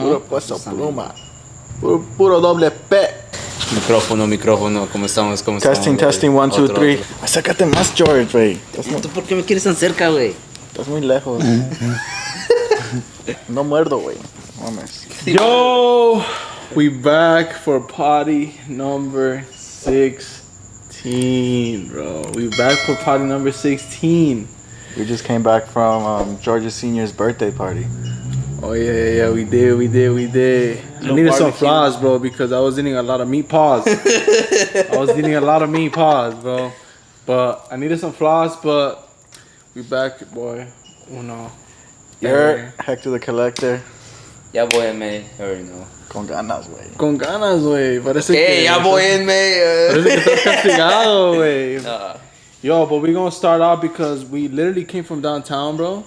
Puro peso pluma. Puro doble P. Micrófono, ¿cómo estamos? Testing, 1, 2, 3. Acércate más, George, güey. ¿Tú por qué me quieres tan cerca, güey? Estás muy lejos. No muerdo, güey. Mames. Yo, we back for party number 16, bro. We back for party number 16. We just came back from Georgia Senior's birthday party. Oh yeah, we did. I needed some flaws, bro, because I was eating a lot of meat paws. Bro. But I needed some flaws, but we back, boy. Uno. You're Hector the Collector. Ya voy en May, already know. Con ganas, güey. Parece que ya voy en May. Parece que estás castigado, güey. Yo, but we gonna start off because we literally came from downtown, bro.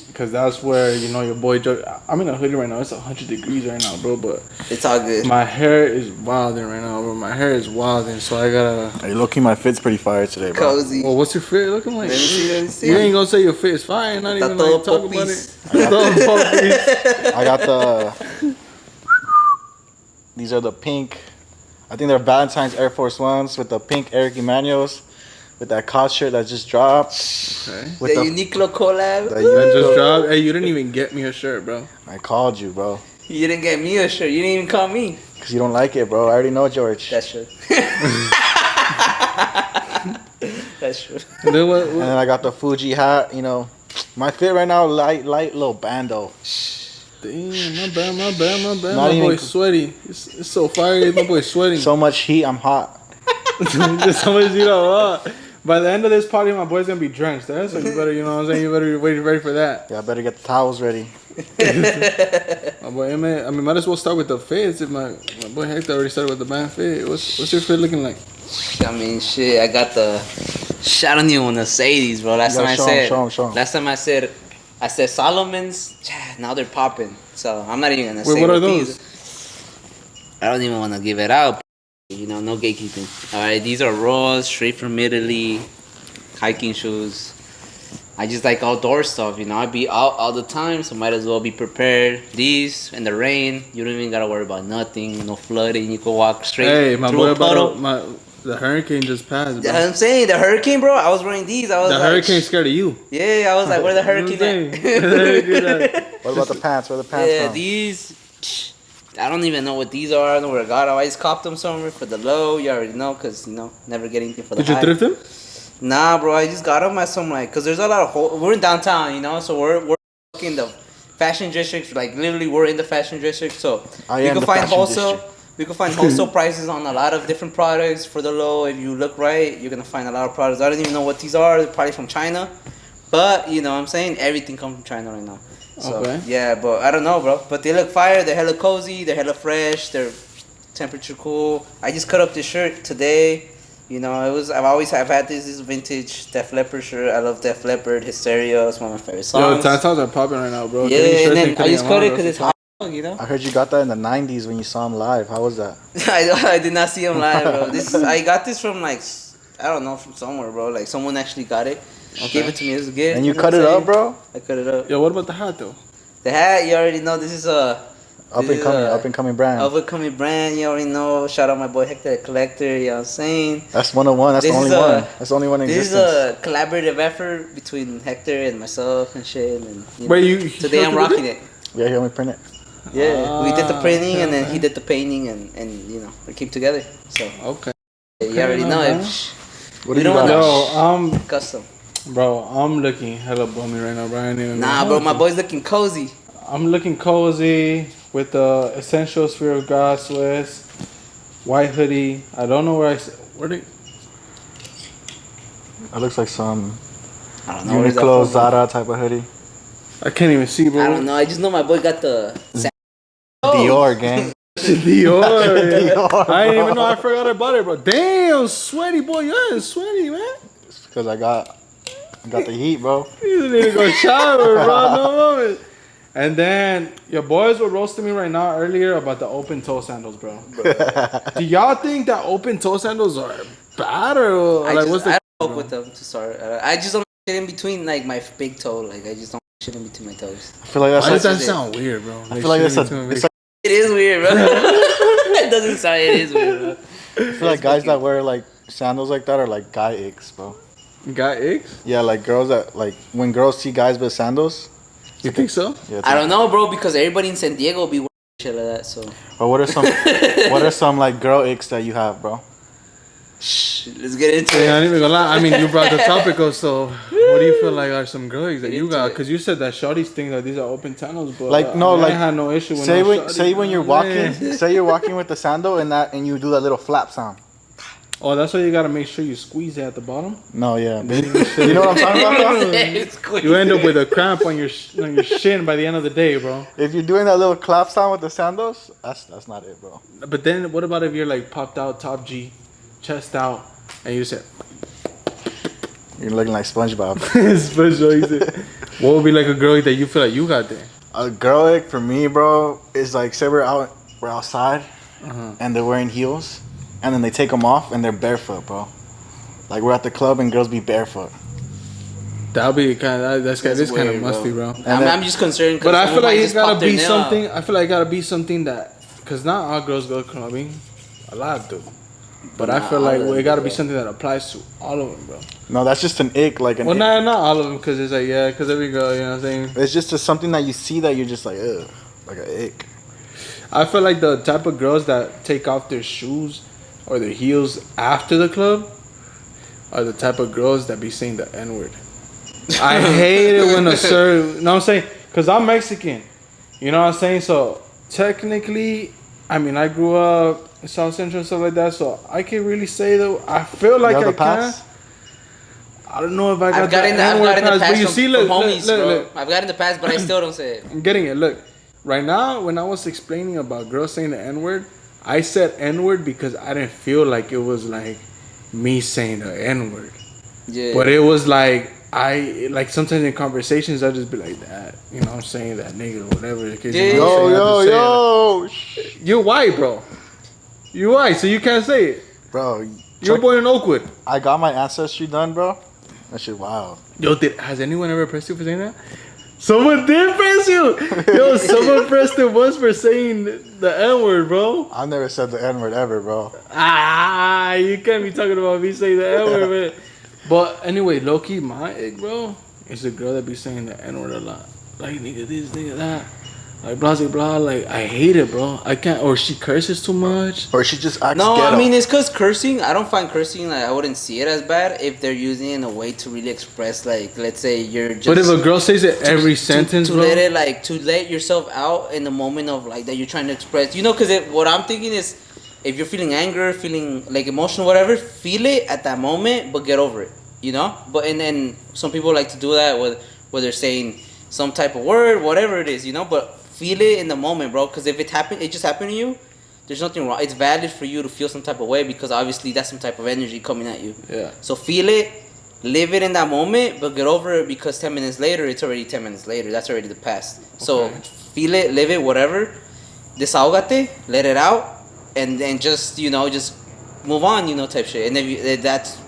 Because that's where, you know, your boy Joe. I'm in a hoodie right now. It's 100 degrees right now, bro. But it's all good. My hair is wilding right now, bro. So I gotta. Hey, low-key, my fit's pretty fire today, bro. Cozy. Well, what's your fit looking like? Let me see. You ain't gonna say your fit is fire. Not even like talk about it. I got the. These are the pink. I think they're Valentine's Air Force Ones with the pink Eric Emanuels. With that COD shirt that just dropped. Okay. With the Uniqlo collab. That just dropped. Hey, you didn't even get me a shirt, bro. I called you, bro. You didn't get me a shirt. You didn't even call me. Because you don't like it, bro. I already know, George. That's true. That's true. And then I got the Fuji hat, you know. My fit right now, light little bando. Damn, my bad. My boy's sweaty. It's so fire. My boy's sweating. So much heat, I'm hot. Just so much heat, I'm hot. By the end of this party, my boy's gonna be drenched, eh? So you better, you know what I'm saying? You better be ready for that. Yeah, I better get the towels ready. My boy, might as well start with the fits. If my boy Hector already started with the band fit. What's your fit looking like? I mean, shit, I got the. I don't even want to say these, bro. Last time I said Solomon's. Now they're popping. So I'm not even gonna say. What are those? I don't even want to give it out. You know, no gatekeeping. Alright, these are Raws, straight from Italy, hiking shoes. I just like outdoor stuff, you know. I be out all the time, so might as well be prepared. These in the rain, you don't even gotta worry about nothing, no flooding. You can walk straight. Hey, my through boy, the hurricane just passed, bro. I'm saying the hurricane, bro. I was wearing these. The hurricane scared of you. Yeah, I was like, where the hurricane at? What about the pants? Where the pants from? These. I don't even know what these are. I don't know where I got them. I just copped them somewhere for the low. You already know, because, you know, never get anything for the high. Did you thrift them? Nah, bro. I just got them at some, like, because there's a lot of... We're in downtown, you know, so we're in the fashion district. Like, literally, we're in the fashion district. So we can find wholesale. We can find wholesale prices on a lot of different products for the low. If you look right, you're going to find a lot of products. I don't even know what these are. They're probably from China. But, you know what I'm saying? Everything comes from China right now. So, okay. Yeah, but I don't know, bro. But they look fire. They're hella cozy. They're hella fresh. They're temperature cool. I just cut up this shirt today. You know, I've had this vintage Def Leppard shirt. I love Def Leppard. Hysteria. It's one of my favorite songs. Yo, Tantals are popping right now, bro. Yeah, and then I just cut it because it's hot, you know. I heard you got that in the 90s when you saw him live. How was that? I did not see him live, bro. I got this from, like, I don't know, from somewhere, bro. Like, someone actually got it. Okay. Gave it to me as a gift. And you cut it up, bro? I cut it up. Yo, what about the hat, though? The hat, you already know. This is a up and coming brand. Up and coming brand, you already know. Shout out my boy Hector the Collector, you know what I'm saying? That's 101. That's the only one. That's the only one in existence. This is a collaborative effort between Hector and myself and shit. And, today I'm rocking it. Yeah, he helped me print it. Yeah, we did the printing and then he did the painting and you know, we came together. So okay. You already know it. What do you got? Yo, custom. Bro, I'm looking hella bummy right now, bro. Nah, bro, my boy's looking cozy. I'm looking cozy with the Essential Sphere of God Swiss, white hoodie. I don't know where they... That looks like some Uniqlo Zara type of hoodie. I can't even see, bro. I don't know. I just know my boy got the... Dior, gang. Dior. I didn't even know. I forgot about it, bro. Damn, sweaty, boy. You're sweaty, man. It's because I got the heat, bro. You need to go shower, bro. No moment. And then your boys were roasting me right now earlier about the open toe sandals, bro. Do y'all think that open toe sandals are bad or like what's the? I don't fuck with them to start. I just don't get in between like my big toe. Like I just don't shitting between my toes. I feel like that's. Why does that sound weird, bro? I feel like it's like. It is weird, bro. It doesn't sound. It is weird, bro. I feel like guys that wear like sandals like that are like guy icks, bro. Guy icks? Yeah, like girls that like when girls see guys with sandals. You think so? Yeah, I don't know, bro, because everybody in San Diego be wearing shit like that. So. Or what are some like girl icks that you have, bro? Shh, let's get into it. I ain't even gonna lie. I mean, you brought the topic up, so what do you feel like are some girls that you got? Because you said that shorties think that these are open tunnels, but like no, I like had no issue with say when you're walking, say you're walking with the sandal and you do that little flap sound. Oh, that's why you gotta make sure you squeeze it at the bottom. No, yeah, you know what I'm talking about? You end up with a cramp on your shin by the end of the day, bro. If you're doing that little clap sound with the sandals, that's not it, bro. But then, what about if you're like popped out, top G, chest out, and you said, You're looking like SpongeBob. what would be like a girl that you feel like you got there? A girl ick for me, bro, is like say we're outside, and they're wearing heels, and then they take them off and they're barefoot, bro. Like we're at the club and girls be barefoot. That'll be kind of that's kind of musty, bro. I'm just concerned. But I feel like it's gotta be something. I feel like it gotta be something that, cause not all girls go clubbing, a lot do. But I feel like it gotta be something that applies to all of them, bro. No, that's just an ick, like an. Well, not all of them, cause it's like cause every girl, you know what I'm saying. It's just something that you see that you're just like, ugh, like an ick. I feel like the type of girls that take off their shoes or their heels after the club are the type of girls that be saying the N-word. I hate it when a sir, you know what I'm saying? Because I'm Mexican. You know what I'm saying? So, technically, I mean, I grew up in South Central and stuff like that, so I can really say that I feel like I can. I don't know if I got the N-word pass, but you see, look. I've got in the past, but I still don't say it. I'm getting it. Look, right now, when I was explaining about girls saying the N-word, I said N-word because I didn't feel like it was like me saying the N-word. Yeah. But it was like, sometimes in conversations, I just be like that. You know what I'm saying? That nigga, whatever. Yo. You're white, bro. You're white, so you can't say it. Bro. You're born in Oakwood. I got my ancestry done, bro. That shit wild. Yo, has anyone ever pressed you for saying that? Someone did press you. Yo, someone pressed it once for saying the N-word, bro. I've never said the N-word ever, bro. You can't be talking about me saying the N-word, man. But anyway, low-key, my egg, bro, is a girl that be saying the N-word a lot. Like, nigga this, nigga that. Like, blah, blah, blah. Like, I hate it, bro. I can't. Or she curses too much. Or she just acts No, ghetto. I mean, it's because cursing, I don't find cursing, like, I wouldn't see it as bad if they're using it in a way to really express, like, let's say you're just... But if a girl says it every sentence, to bro. to let yourself out in the moment of, like, that you're trying to express. You know, because what I'm thinking is, if you're feeling anger, feeling, like, emotional, whatever, feel it at that moment, but get over it, you know? But, and then some people like to do that where they're saying some type of word, whatever it is, you know? But feel it in the moment, bro, because if it just happened to you, there's nothing wrong. It's valid for you to feel some type of way because obviously that's some type of energy coming at you. Yeah. So feel it, live it in that moment, but get over it because 10 minutes later, it's already 10 minutes later. That's already the past. Okay. So feel it, live it, whatever. Desahogate, let it out, and then just, just move on, type shit. And if that's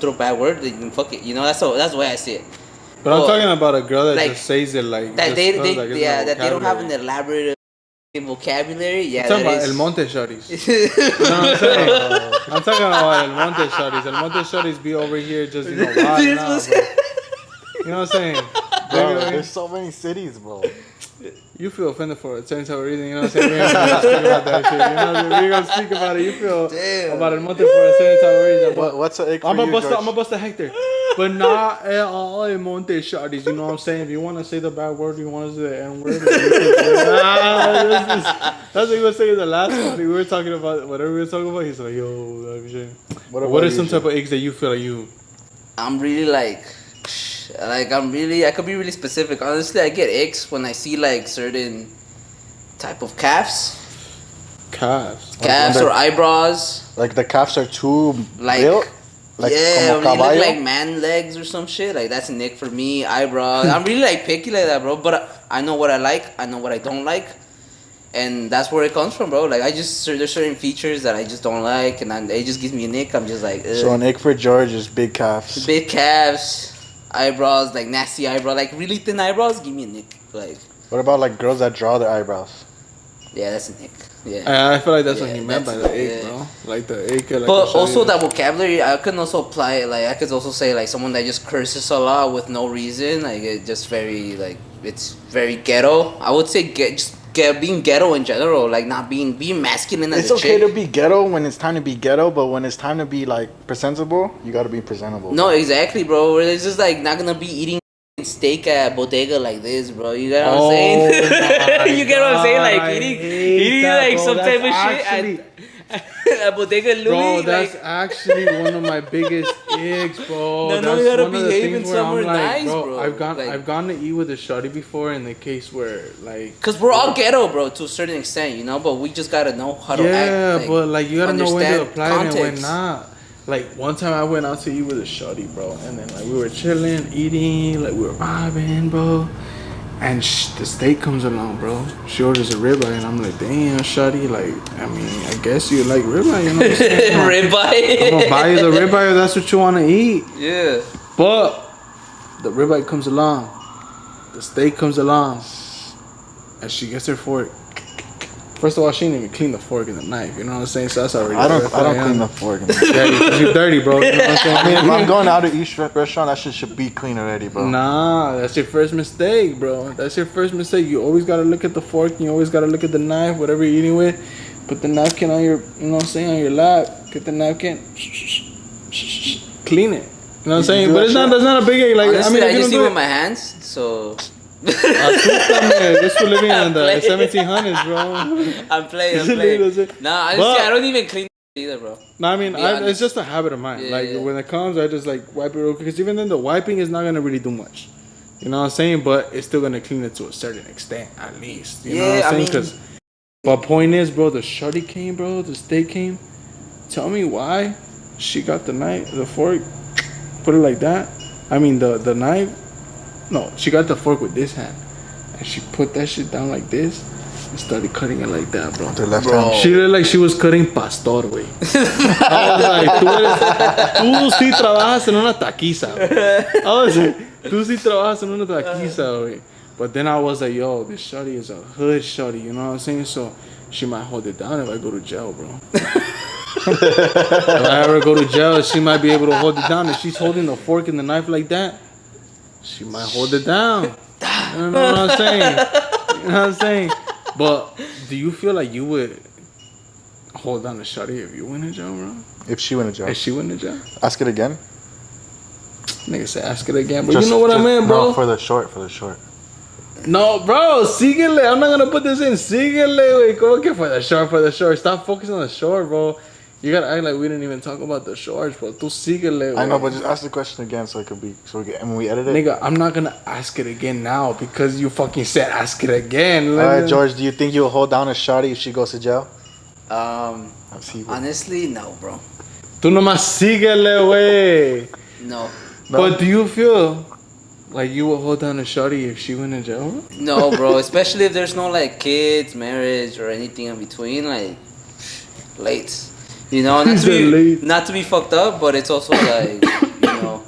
throw a bad word, then fuck it. That's the way I see it. But I'm talking about a girl that just says it like that they don't have an elaborate vocabulary. Yeah, I'm talking about El Monte Shorties. You know what I'm saying? I'm talking about El Monte Shorties. El Monte Shorties be over here just wild now, bro. You know what I'm saying? Bro, there's so many cities, bro. You feel offended for a certain type of reason, you know what I'm saying? We're gonna speak about that shit. You know what I'm saying? We're gonna speak about it. You feel about El Monte for a certain type of reason. What's an ick for I'm you, gonna bust a Hector. But not all El Monte Shorties, you know what I'm saying? If you wanna say the bad word, you wanna say the N word. That's what he was saying in the last one. We were talking about whatever we were talking about. He's like, yo, that shit. What are some type of icks that you feel like you? I'm really I could be really specific. Honestly, I get icks when I see like certain type of calves. Calves or eyebrows. Like the calves are too like built? Like, yeah, when you look like man legs or some shit, like that's an ick for me. Eyebrows. I'm really picky like that, bro. But I know what I like. I know what I don't like. And that's where it comes from, bro. Like, there's certain features that I just don't like, and it just gives me an ick. I'm just like, ugh. So an ick for George is big calves. Big calves. eyebrows, like nasty eyebrow, like really thin eyebrows, give me a nick. Like. What about like girls that draw their eyebrows? Yeah, that's a nick. Yeah. I feel like that's what he meant by the ick, bro. Like the ick. Like but also that vocabulary, I can also apply it. Like I could also say like someone that just curses a lot with no reason. Like it just very like it's very ghetto. I would say being ghetto in general, like not being masculine as it's a okay chick. to be ghetto when it's time to be ghetto, but when it's time to be like presentable, you gotta be presentable. No, exactly, bro. It's just like not gonna be eating steak at bodega like this, bro. You get what I'm saying? You get what I'm saying? Like eating that, like bro. Some type of shit at bodega Louis. Bro, that's actually one of my biggest icks, bro. No, that's you gotta one of the behave things in where I'm somewhere like, nice, bro. bro. I've gone to eat with a shawty before in the case where like. Cause we're all ghetto, bro, to a certain extent, you know. But we just gotta know how to act. Yeah, like, but like you gotta know when to apply context. it and when not. Like one time I went out to eat with a shawty, bro, and then like we were chilling, eating, like we were vibing, bro. And the steak comes along, bro. She orders a ribeye, and I'm like, damn, shawty, like, I mean, I guess you like ribeye, you know what I'm saying? Ribeye. I'm gonna buy you the ribeye if that's what you want to eat. Yeah. But the ribeye comes along, the steak comes along, and she gets her fork. First of all, she didn't even clean the fork and the knife. You know what I'm saying? So that's already. I don't clean the fork. And the knife. You're dirty, bro. You know what I'm saying? I mean, if I'm going out to eat restaurant, that shit should be clean already, bro. Nah, that's your first mistake, bro. That's your first mistake. You always gotta look at the fork. And you always gotta look at the knife, whatever you're eating with. Put the napkin on your, you know what I'm saying, on your lap. Get the napkin. Clean it. You know what I'm saying? But that's not a big like. Honestly, I just eat with my hands, so. This was living in the 1700s, bro. I'm playing. Nah, honestly, I don't even clean either, bro. No, I mean, it's just a habit of mine. When it comes, I just like wipe it real quick. Because even then, the wiping is not gonna really do much. You know what I'm saying? But it's still gonna clean it to a certain extent, at least. You know what I'm saying? Because, but point is, bro, the shorty came, bro. The steak came. Tell me why she got the knife, the fork, put it like that. I mean, the knife. No, she got the fork with this hand, and she put that shit down like this, and started cutting it like that, bro. The left hand. She looked like she was cutting pastor, güey. I was like, tú sí trabajas en una taquiza. I was like, tú sí trabajas en una taquiza, güey. But then I was like, yo, this shorty is a hood shorty, you know what I'm saying? So she might hold it down if I go to jail, bro. If I ever go to jail, she might be able to hold it down. If she's holding the fork and the knife like that, she might hold it down. You know what I'm saying? You know what I'm saying? But do you feel like you would hold down the shawty if you went to jail, bro? If she went to jail. If she went to jail? Ask it again. Nigga said ask it again. But you know what I mean, bro? No, for the short. No, bro, síguele. I'm not gonna put this in. Síguele, güey. ¿Cómo que for the short? Stop focusing on the short, bro. You gotta act like we didn't even talk about the shorts, bro. Tú síguele, I know, but just ask the question again so it could be, and when we edit it. Nigga, I'm not gonna ask it again now because you fucking said ask it again. Alright, George, do you think you'll hold down a shawty if she goes to jail? Honestly, no, bro. Tú nomás síguele, güey. No. But do you feel like you will hold down a shawty if she went to jail, bro? No, bro. Especially if there's no like kids, marriage, or anything in between. Like, late. You know, not to be fucked up, but it's also like, you know,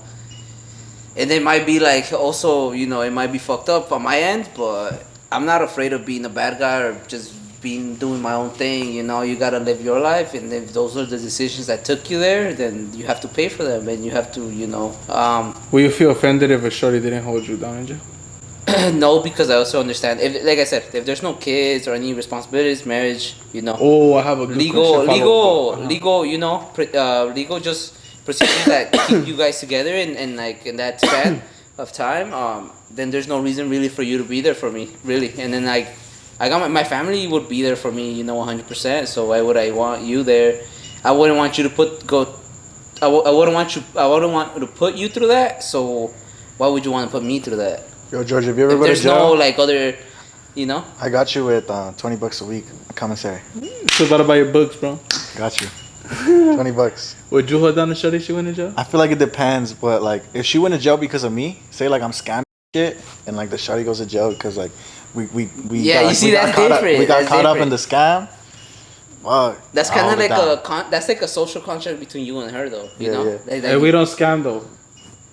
and it might be like also, you know, it might be fucked up on my end, but I'm not afraid of being a bad guy or just doing my own thing. You know, you gotta live your life, and if those are the decisions that took you there, then you have to pay for them, and you have to, you know. Will you feel offended if a shorty didn't hold you down in jail? No, because I also understand. If, like I said, if there's no kids or any responsibilities, marriage, you know. Oh, I have a good legal, you know, legal just procedures that keep you guys together and like in that span of time. Then there's no reason really for you to be there for me, really. And then like, I got my family would be there for me, you know, 100%. So why would I want you there? I wouldn't want you to I wouldn't want to put you through that. So why would you want to put me through that? Yo, George, have you ever been to There's jail? no like other, you know. I got you with $20 a week, commissary. So what about your books, bro? Got you. $20. Would you hold down the shorty if she went to jail? I feel like it depends, but like if she went to jail because of me, say like I'm scamming shit, and like the shorty goes to jail because like we got caught up in the scam. Fuck. That's kind of like that's like a social contract between you and her, though. You know. Like, we don't scam though.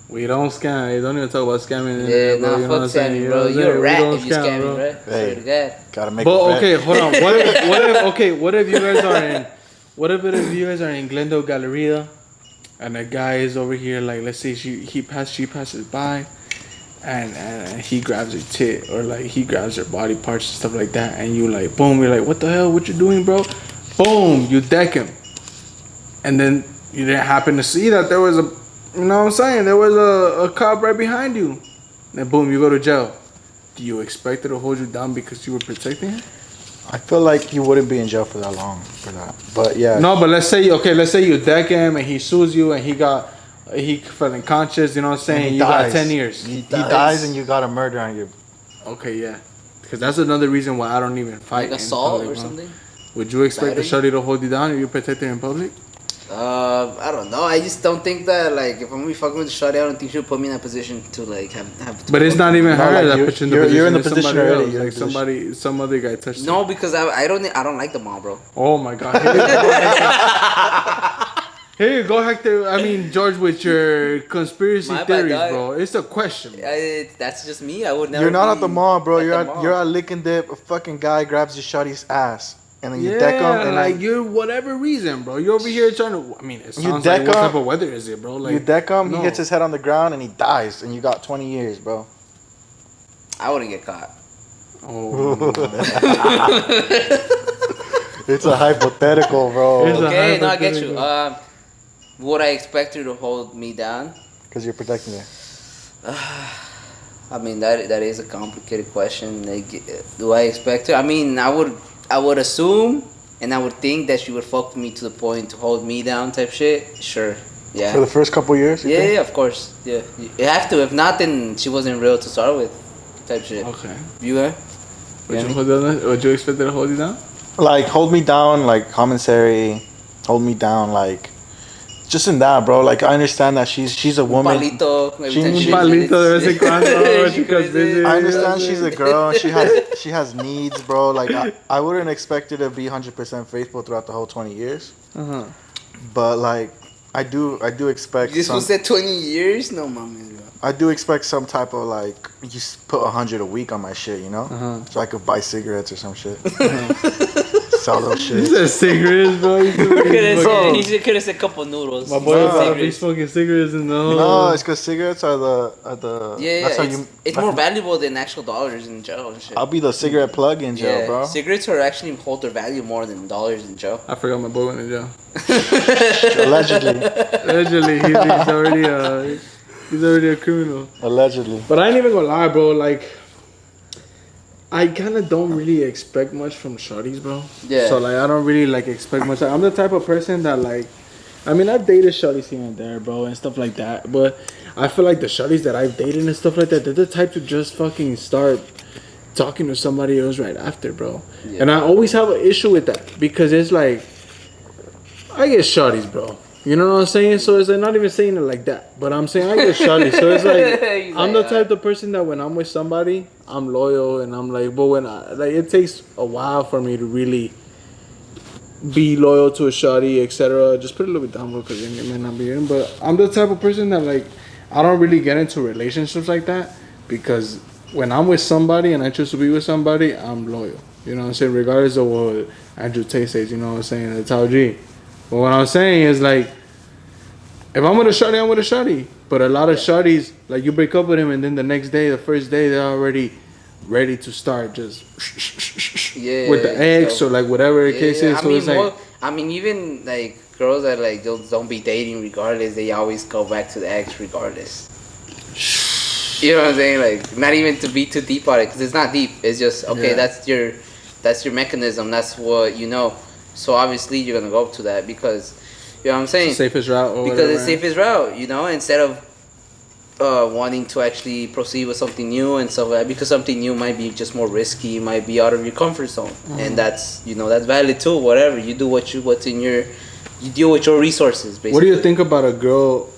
We don't scam. Hey, don't even talk about scamming. Yeah, nah, fuck scamming, bro. You're a rat if you scam me, bro. Swear to God. Gotta make. But okay, hold on. What if you guys are in? What if you guys are in Glendale Galleria, and a guy is over here? Like, let's say she passes by, and he grabs her tit or like he grabs her body parts and stuff like that, and you like boom, you're like, what the hell? What you doing, bro? Boom, you deck him, and then you didn't happen to see that there was a. You know what I'm saying? There was a cop right behind you. Then boom, you go to jail. Do you expect her to hold you down because you were protecting her? I feel like you wouldn't be in jail for that long for that. But yeah. No, but let's say you deck him and he sues you and he felt unconscious, you know what I'm saying? You got 10 years. He dies and you got a murder on you. Okay, yeah. Because that's another reason why I don't even fight. Like assault or something? Would you expect the shorty to hold you down if you protect her in public? I don't know. I just don't think that, like, if I'm gonna be fucking with the shorty, I don't think she'll put me in a position to, like, have to. But it's not even her that puts you in the position. You're in the position already. Like some other guy touched No, because I don't like the mom, bro. Oh my god. Here you go, Hector. I mean, George, with your conspiracy theories, bro. It's a question. That's just me. I would never. You're not at the mall, bro. You're at Lick and Dip. A fucking guy grabs your shorty's ass. And then you deck him, and like you're whatever reason, bro. You're over here trying to. I mean, it sounds like what type of weather is it, bro? Like you deck him, he gets his head on the ground, and he dies, and you got 20 years, bro. I wouldn't get caught. Oh. It's a hypothetical, bro. Okay, no, I get you. Would I expect her to hold me down? Because you're protecting her. I mean, that is a complicated question. Like, do I expect her? I mean, I would assume and I would think that she would fuck with me to the point to hold me down type shit. Sure. Yeah. For the first couple years? Yeah, of course. Yeah. You have to. If not, then she wasn't real to start with type shit. Okay. You guys? Would you expect her to hold you down? Like, hold me down, like, commissary. Hold me down, like... Just in that, bro. Like, I understand that she's a woman. Palito. I understand she's a girl. She has needs, bro. Like, I wouldn't expect her to be 100% faithful throughout the whole 20 years. But, like, I do expect. You just said 20 years? No, mama. I do expect some type of, like, you put 100 a week on my shit, you know? So I could buy cigarettes or some shit. Sell those shit. He said cigarettes, bro. He could have said a couple noodles. My boy about to be smoking cigarettes in the hole. No, it's because cigarettes are the it's more valuable than actual dollars in jail and shit. I'll be the cigarette plug in jail, bro. Cigarettes are actually hold their value more than dollars in jail. I forgot my boy went in jail. Allegedly, he's already a criminal. Allegedly. But I ain't even gonna lie, bro. Like, I kind of don't really expect much from shorties, bro. Yeah. So, like, I don't really, like, expect much. I'm the type of person that, like... I mean, I've dated shorties here and there, bro, and stuff like that. But I feel like the shorties that I've dated and stuff like that, they're the type to just fucking start talking to somebody else right after, bro. Yeah. And I always have an issue with that. Because it's like... I get shorties, bro. You know what I'm saying? So it's like not even saying it like that, but I'm saying I get shorty. So it's like I'm the type of person that when I'm with somebody, I'm loyal and I'm like, but when it takes a while for me to really be loyal to a shorty, etc. Just put a little bit down, bro, because it may not be in. But I'm the type of person that like I don't really get into relationships like that because when I'm with somebody and I choose to be with somebody, I'm loyal. You know what I'm saying? Regardless of what Andrew Tate says, you know what I'm saying? That's how G. But what I'm saying is like, if I'm with a shorty, I'm with a shorty. But a lot of shorties, like you break up with him and then the next day, the first day, they're already ready to start just with the ex or like whatever the case is. So it's like, I mean, even like girls that like don't be dating regardless, they always go back to the ex regardless. You know what I'm saying? Like not even to be too deep on it because it's not deep. It's just okay. That's your mechanism. That's what you know. So obviously you're gonna go up to that because you know what I'm saying. It's the safest route. Or because whatever. It's the safest route. You know, instead of wanting to actually proceed with something new and stuff like that, because something new might be just more risky, might be out of your comfort zone, and that's that's valid too. Whatever you do, you deal with your resources. Basically. What do you think about a girl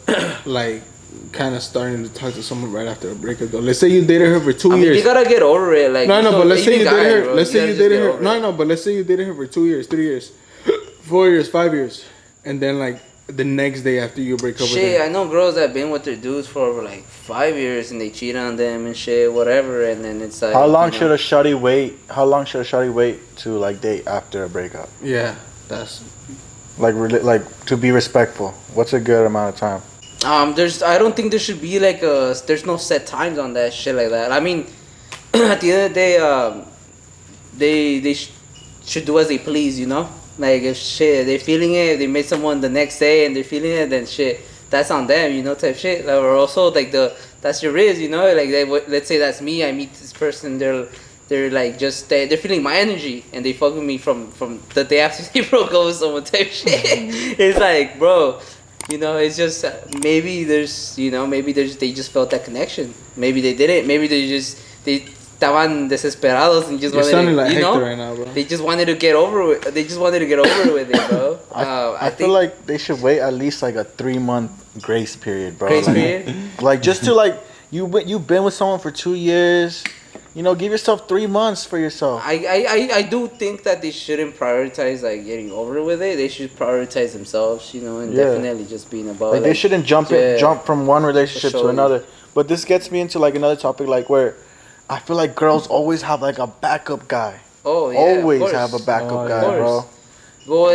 like kind of starting to talk to someone right after a breakup? Though, let's say you dated her for 2 years. You gotta get over it. Like no, but let's say you dated her. Let's say you dated her. No, but let's say you dated her for 2 years, 3 years, 4 years, 5 years, and then like the next day after you break up with them? Shit, I know girls that been with their dudes for like 5 years and they cheat on them and shit, whatever, and then it's like. How long should a shawty wait? How long should a shawty wait to like date after a breakup? Yeah, that's like to be respectful. What's a good amount of time? I don't think there should be like there's no set times on that shit like that. I mean, at the end of the day, they should do as they please, you know. Like if shit they're feeling it, if they meet someone the next day and they're feeling it, then shit that's on them, you know, type shit. Like, or also like that's your risk, you know. Like let's say that's me, I meet this person, they're like just they're feeling my energy and they fuck with me from the day after they broke up with someone type shit. It's like, bro, you know, it's just maybe they just felt that connection. Maybe they didn't. Maybe they estaban desesperados and just wanted to, like you know, right now, bro. they just wanted to get over with. They just wanted to get over with it, bro. I feel like they should wait at least like a 3-month grace period, bro. Grace period. Like just to like you've been with someone for 2 years. You know, give yourself 3 months for yourself. I do think that they shouldn't prioritize like getting over with it. They should prioritize themselves, you know, and definitely just being about. Like they shouldn't jump from one relationship to another. But this gets me into like another topic, like where I feel like girls always have like a backup guy. Oh yeah, always have a backup guy, bro. Well,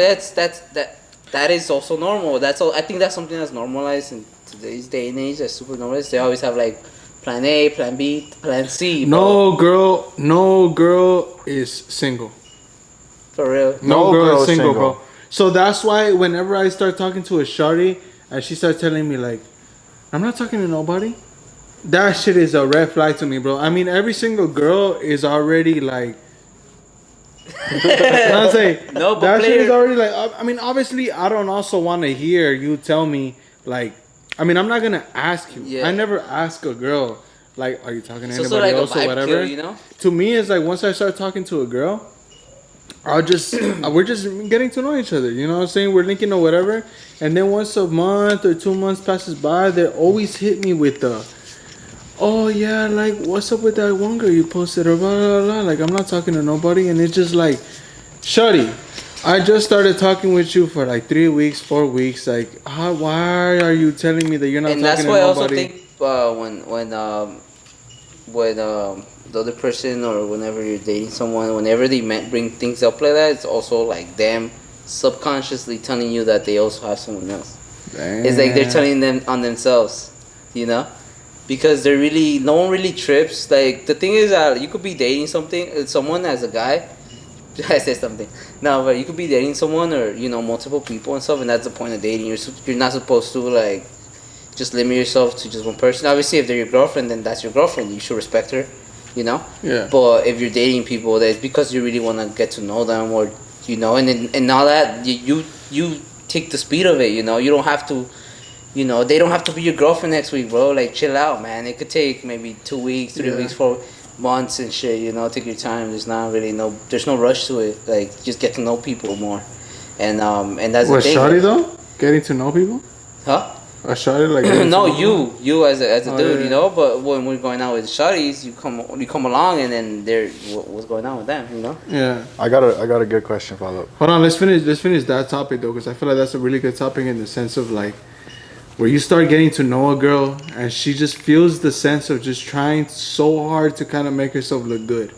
that is also normal. That's all. I think that's something that's normalized in today's day and age. That's super normalized. They always have like plan A, plan B, plan C. Bro. No girl is single. For real. No girl is single, bro. So that's why whenever I start talking to a shawty and she starts telling me like, I'm not talking to nobody, that shit is a red flag to me, bro. I mean, every single girl is already like. I'm saying no, but that shit is already like. I mean, obviously, I don't also want to hear you tell me like. I mean, I'm not gonna ask you. Yeah. I never ask a girl like, "Are you talking to anybody like else or whatever?" Kill, you know? To me, it's like once I start talking to a girl, we're just getting to know each other. You know what I'm saying? We're linking or whatever, and then once a month or 2 months passes by, they always hit me with the, "Oh yeah, like what's up with that one girl you posted?" Or blah blah blah. Like I'm not talking to nobody, and it's just like, shawty, I just started talking with you for like 3 weeks, 4 weeks. Like, why are you telling me that you're not talking to nobody? And that's why I also think when the other person or whenever you're dating someone, whenever they bring things up like that, it's also like them subconsciously telling you that they also have someone else. Damn. It's like they're telling them on themselves, you know? Because no one really trips. Like the thing is that you could be dating someone as a guy. I said something. No, but you could be dating someone or, you know, multiple people and stuff, and that's the point of dating. You're not supposed to, like, just limit yourself to just one person. Obviously, if they're your girlfriend, then that's your girlfriend. You should respect her, you know? Yeah. But if you're dating people, that's because you really want to get to know them or, you know, and all that, you take the speed of it, you know? You don't have to, you know, they don't have to be your girlfriend next week, bro. Like, chill out, man. It could take maybe 2 weeks, 3 weeks, 4 months and shit, you know. Take your time. There's no rush to it. Like, just get to know people more, and that's the thing. Shawty though, getting to know people, huh? A shawty like no, you as a dude, you know. But when we're going out with shawties, you come along, and then what's going on with them, you know? Yeah. I got a good question follow up. Hold on, let's finish that topic though, because I feel like that's a really good topic in the sense of like, where you start getting to know a girl and she just feels the sense of just trying so hard to kind of make herself look good.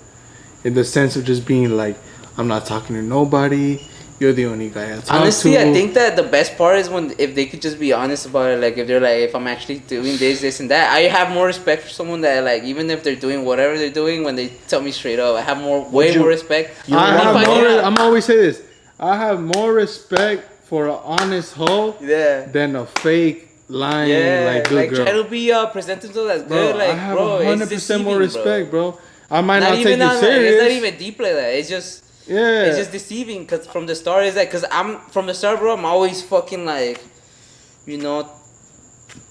In the sense of just being like, I'm not talking to nobody. You're the only guy I talk to. Honestly, I think that the best part is if they could just be honest about it. Like if they're like, if I'm actually doing this and that. I have more respect for someone that like, even if they're doing whatever they're doing, when they tell me straight up, I have way more respect. I'm always say this. I have more respect for an honest hoe than a fake lying like good girl. Try to be presenting to as good. Bro, like, I have bro, 100% more respect, bro. I might not take you serious. It's not even deep like that. It's just it's just deceiving. Cause from the start, it's like, cause I'm from the start, bro. I'm always fucking like, you know,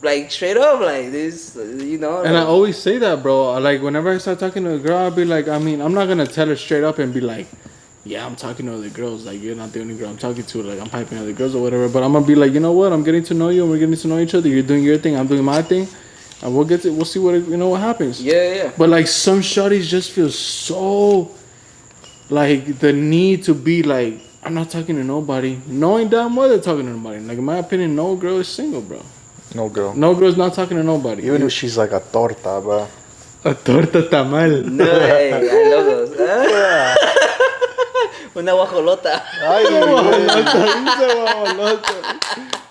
like straight up like this, you know. And I always say that, bro. Like whenever I start talking to a girl, I'll be like, I mean, I'm not gonna tell her straight up and be like, yeah, I'm talking to other girls. Like, you're not the only girl I'm talking to. Like, I'm piping other girls or whatever. But I'm gonna be like, you know what? I'm getting to know you, and we're getting to know each other. You're doing your thing, I'm doing my thing, and we'll see what happens. Yeah. But like, some shawties just feel so like the need to be like, I'm not talking to nobody. Knowing damn well they're talking to nobody. Like, in my opinion, no girl is single, bro. No girl. No girl's not talking to nobody. Even if she's like a torta, bro. A torta tamal. No, hey, I love those. Una guajolota.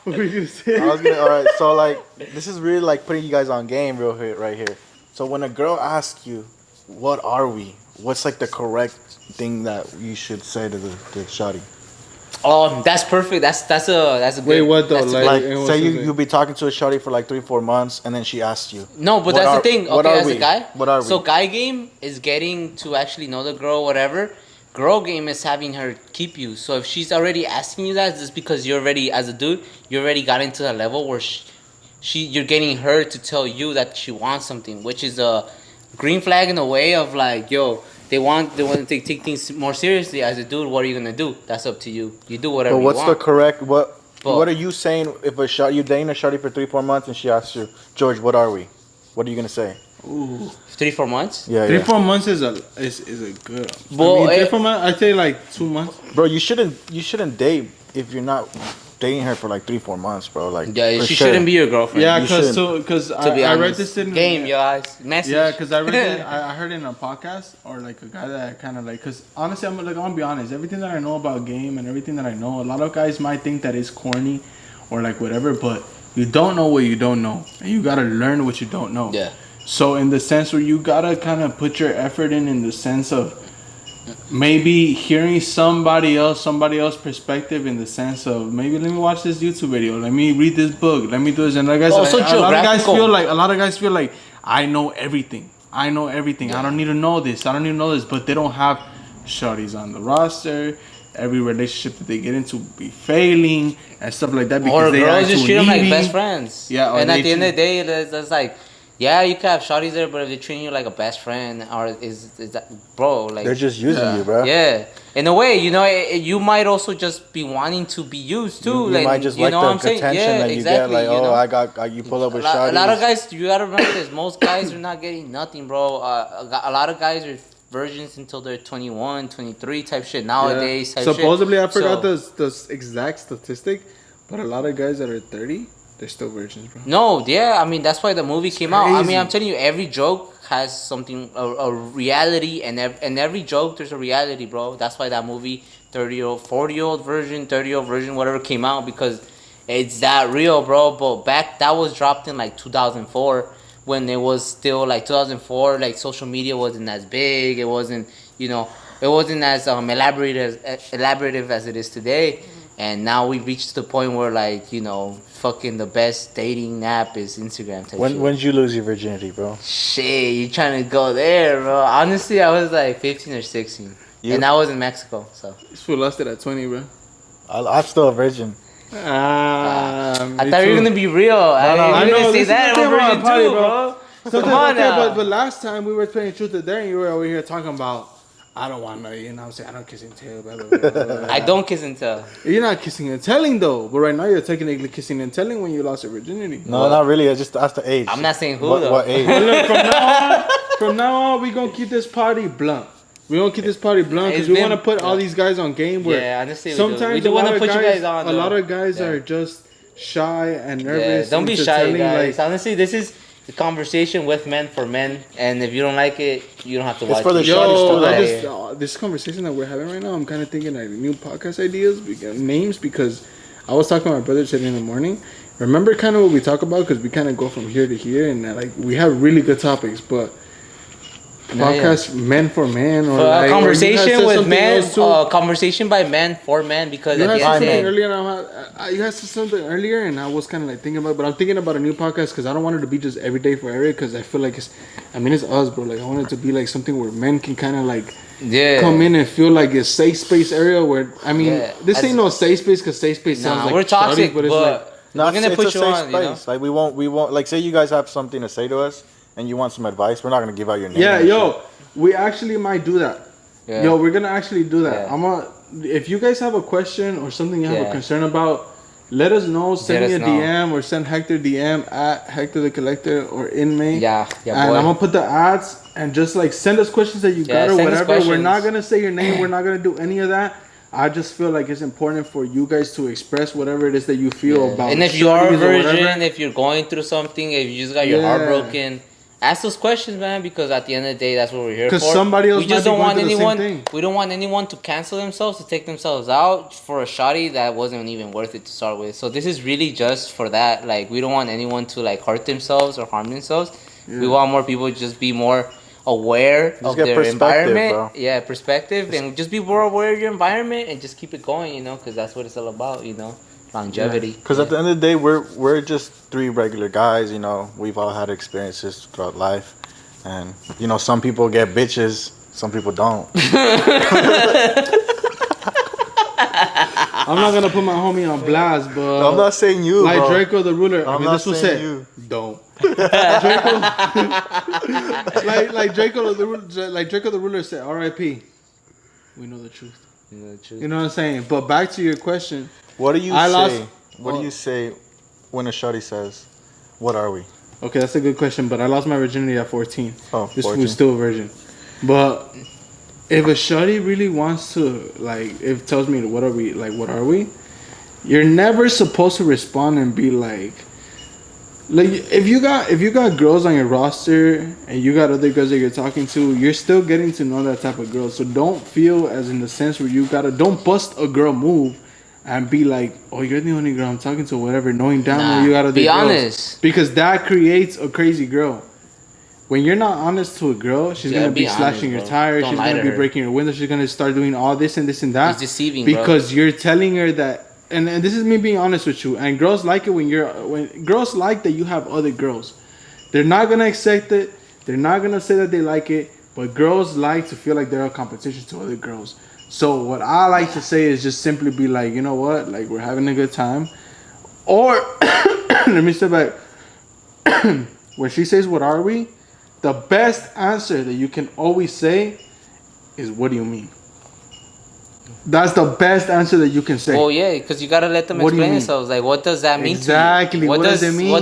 What were you gonna say? Alright, so like, this is really like putting you guys on game right here. So when a girl asks you, what are we? What's like the correct thing that you should say to the shawty? Oh, that's perfect. That's a good. Wait, what though? Like say you'll be talking to a shawty for like 3-4 months, and then she asks you. No, but that's the thing. Okay, as a guy, what are we? So guy game is getting to actually know the girl, whatever. Girl game is having her keep you. So if she's already asking you that, just because you're already, as a dude, you already got into that level where you're getting her to tell you that she wants something, which is a green flag in a way of like, yo, they want to take things more seriously. As a dude, what are you gonna do? That's up to you. You do whatever. But what's you want. the correct what are you saying if you're dating a shawty for 3-4 months and she asks you, George, what are we? What are you gonna say? Ooh. 3-4 months? Yeah, 3-4 months is a good. Well, 3-4 months. I'd say like 2 months. Bro, you shouldn't date if you're not dating her for like 3-4 months, bro. Like, yeah, she shouldn't be your girlfriend. Yeah, because I read this in game, yo, guys. Message. Yeah, because I read it, I heard it in a podcast or like a guy that I kind of like. Because honestly, I'm gonna be honest. Everything that I know about game and everything that I know, a lot of guys might think that it's corny or like whatever, but you don't know what you don't know, and you gotta learn what you don't know. Yeah. So in the sense where you gotta kind of put your effort in the sense of maybe hearing somebody else perspective, in the sense of maybe let me watch this YouTube video, let me read this book, let me do this. And like I said, a lot of guys feel like I know everything. I don't need to know this. But they don't have shorties on the roster. Every relationship that they get into be failing and stuff like that, because they girls just treat them like needy. best friends. Yeah, and at the end of the day, that's like, yeah, you can have shawties there, but if they're treating you like a best friend, or is that, bro, like, they're just using you, bro. Yeah, in a way, you know, you might also just be wanting to be used too. You might just like the attention that you get, like, you pull up with shawties. A lot of guys, you gotta remember this. Most guys are not getting nothing, bro. A lot of guys are virgins until they're 21, 23 type shit nowadays. Yeah. Supposedly, I forgot the exact statistic, but a lot of guys that are 30. They're still virgins, bro. No, yeah, I mean, that's why the movie came out. I mean, I'm telling you, every joke has something, a reality, and every joke, there's a reality, bro. That's why that movie, 30-year-old, 40-year-old virgin, 30-year-old virgin, whatever came out, because it's that real, bro. But that was dropped in like 2004, when it was still like 2004, like social media wasn't as big. It wasn't, it wasn't as elaborative as it is today. And now we reached the point where, like, fucking the best dating app is Instagram type shit. When'd you lose your virginity, bro? Shit, you trying to go there, bro. Honestly, I was like 15 or 16. And I was in Mexico, so. This fool lusted at 20, bro. I'm still a virgin. I thought you were going to be real. I know. Say that. I'm a virgin too, bro. Come on now. But last time we were playing Truth or Dare, and you were over here talking about, I don't want to, I'm saying I don't kiss and tell, blah, blah, blah. I don't kiss and tell. You're not kissing and telling, though. But right now, you're technically kissing and telling when you lost your virginity. No, not really. I just asked the age. I'm not saying who, though. What age? But look, from now on, we're going to keep this party blunt. We're going to keep this party blunt because we want to put all these guys on game where honestly, sometimes we do want to put you guys on. A lot of guys are just shy and nervous. Don't be shy, guys. Honestly, this is the conversation with men for men, and if you don't like it, you don't have to watch for the it. This conversation that we're having right now, I'm kind of thinking like new podcast ideas, names, because I was talking to my brother today in the morning. Remember kind of what we talk about, because we kind of go from here to here, and like we have really good topics, but podcast men for men, or like, conversation with men, conversation by men for men, because you had something earlier, you had something earlier, and I was kind of like thinking about it, but I'm thinking about a new podcast because I don't want it to be just every day for Eric, because I feel like it's us, bro. Like I want it to be like something where men can kind of like come in and feel like a safe space area where this ain't no safe space, because safe space sounds like we're toxic, but it's like we're gonna put you on, space. Like we won't like, say you guys have something to say to us and you want some advice, we're not gonna give out your name. Yeah, we actually might do that. Yeah. Yo, we're gonna actually do that. Yeah. If you guys have a question or something you have a concern about, let us know. Send me a DM or send Hector DM at Hector the Collector or Inmate. Yeah, and I'm gonna put the ads and just like send us questions that you got or whatever. We're not gonna say your name. We're not gonna do any of that. I just feel like it's important for you guys to express whatever it is that you feel about. And if you are a virgin, if you're going through something, if you just got your heart broken, ask those questions, man. Because at the end of the day, that's what we're here for. Because somebody else we just might don't be want going through anyone. The same thing. We don't want anyone to cancel themselves, to take themselves out for a shawty that wasn't even worth it to start with. So this is really just for that. Like, we don't want anyone to like hurt themselves or harm themselves. Yeah. We want more people to just be more aware of their environment. Bro. Yeah, perspective, and just be more aware of your environment and just keep it going, you know, because that's what it's all about, you know, longevity. Because at the end of the day, we're just three regular guys, you know. We've all had experiences throughout life, and you know, some people get bitches, some people don't. I'm not gonna put my homie on blast, but I'm not saying you, like bro. Draco the Ruler. I'm not saying you. Don't. Draco, like Draco the Ruler said, R.I.P. We know the truth. You know what I'm saying? But back to your question. What do you say? What do you say when a shawty says, "What are we?" Okay, that's a good question. But I lost my virginity at 14. Oh, 14. This was still a virgin. But if a shawty really wants to, like, if it tells me what are we, you're never supposed to respond and be like if you got girls on your roster and you got other girls that you're talking to, you're still getting to know that type of girl. So don't feel as in the sense where don't bust a girl move and be like, oh, you're the only girl I'm talking to, whatever, knowing damn well you got other girls. Be honest. Because that creates a crazy girl. When you're not honest to a girl, she's gonna be slashing your tires. She's gonna be breaking your window. She's gonna start doing all this and this and that. It's deceiving, because you're telling her that. And this is me being honest with you. And girls like it when girls like that you have other girls. They're not gonna accept it. They're not gonna say that they like it. But girls like to feel like they're a competition to other girls. So what I like to say is just simply be like, you know what? Like, we're having a good time. Or let me step back. When she says, "What are we?" the best answer that you can always say is, "What do you mean?" That's the best answer that you can say. Oh yeah, because you gotta let them explain themselves. Like, what does that mean to you? Exactly. What does it mean?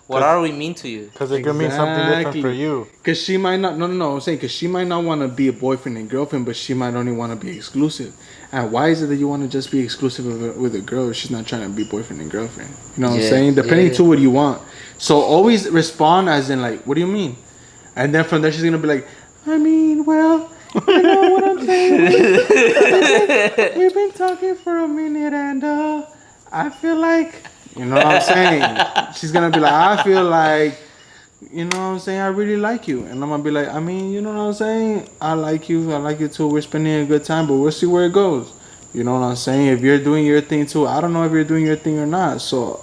What are we mean to you? Because it could mean something different for you. Because she might not. No. I'm saying because she might not want to be a boyfriend and girlfriend, but she might only want to be exclusive. And why is it that you want to just be exclusive with a girl if she's not trying to be boyfriend and girlfriend? You know what I'm saying? Depending to what you want. So always respond as in like, "What do you mean?" And then from there she's gonna be like, "I mean, well, you know what I'm saying? We've been talking for a minute, and I feel like, you know what I'm saying?" She's gonna be like, "I feel like, you know what I'm saying, I really like you." And I'm gonna be like, "I mean, you know what I'm saying? I like you too. We're spending a good time, but we'll see where it goes." You know what I'm saying? If you're doing your thing too, I don't know if you're doing your thing or not. So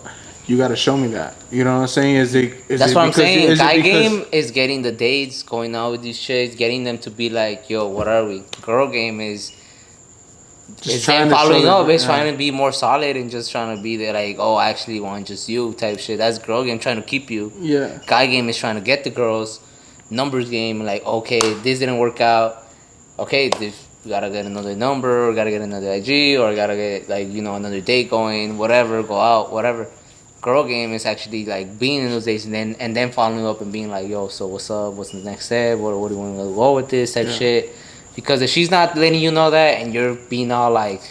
you gotta show me that. You know what I'm saying? That's what I'm saying. Guy game is getting the dates, going out with these chicks, getting them to be like, "Yo, what are we?" Girl game is them following up. It's trying to be more solid and just trying to be there like, "Oh, I actually want just you" type shit. That's girl game, trying to keep you. Yeah. Guy game is trying to get the girls. Numbers game, like, okay, this didn't work out. Okay, we gotta get another number, or gotta get another IG, or gotta get like, you know, another date going, whatever, go out, whatever. Girl game is actually like being in those days and then following up and being like, "Yo, so what's up? What's the next step? What do you want to go with this type shit?" Because if she's not letting you know that and you're being all like,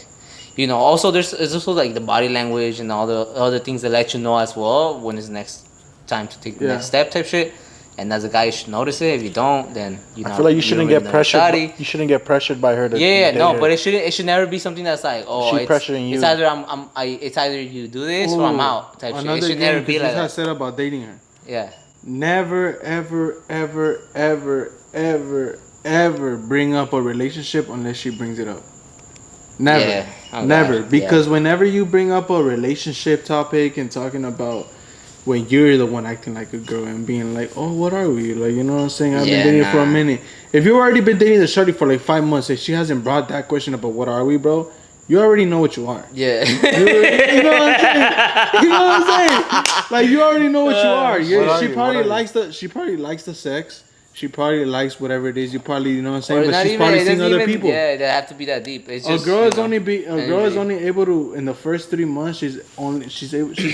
you know, also there's also like the body language and all the other things that let you know as well when it's the next time to take the next step type shit. And as a guy, you should notice it. If you don't, then I feel like you shouldn't get pressured. You shouldn't get pressured by her to. But it shouldn't. It should never be something that's like, "Oh, she's pressuring you." It's either it's either you do this or I'm out type shit. It should never be like that. I said about dating her. Yeah. Never, ever, ever, ever, ever, ever bring up a relationship unless she brings it up. Never. Yeah. Never. Because whenever you bring up a relationship topic and talking about when you're the one acting like a girl and being like, "Oh, what are we?" Like, you know what I'm saying? I've been dating for a minute. If you've already been dating the shorty for like 5 months and she hasn't brought that question about what are we, bro, you already know what you are. Yeah. You know what I'm saying? You know what I'm saying? Like, you already know what you are. She probably likes the sex. She probably likes whatever it is. You probably, you know what I'm saying? But she's probably seeing other people. Yeah, they have to be that deep. It's just, a girl is only able to, in the first 3 months, she's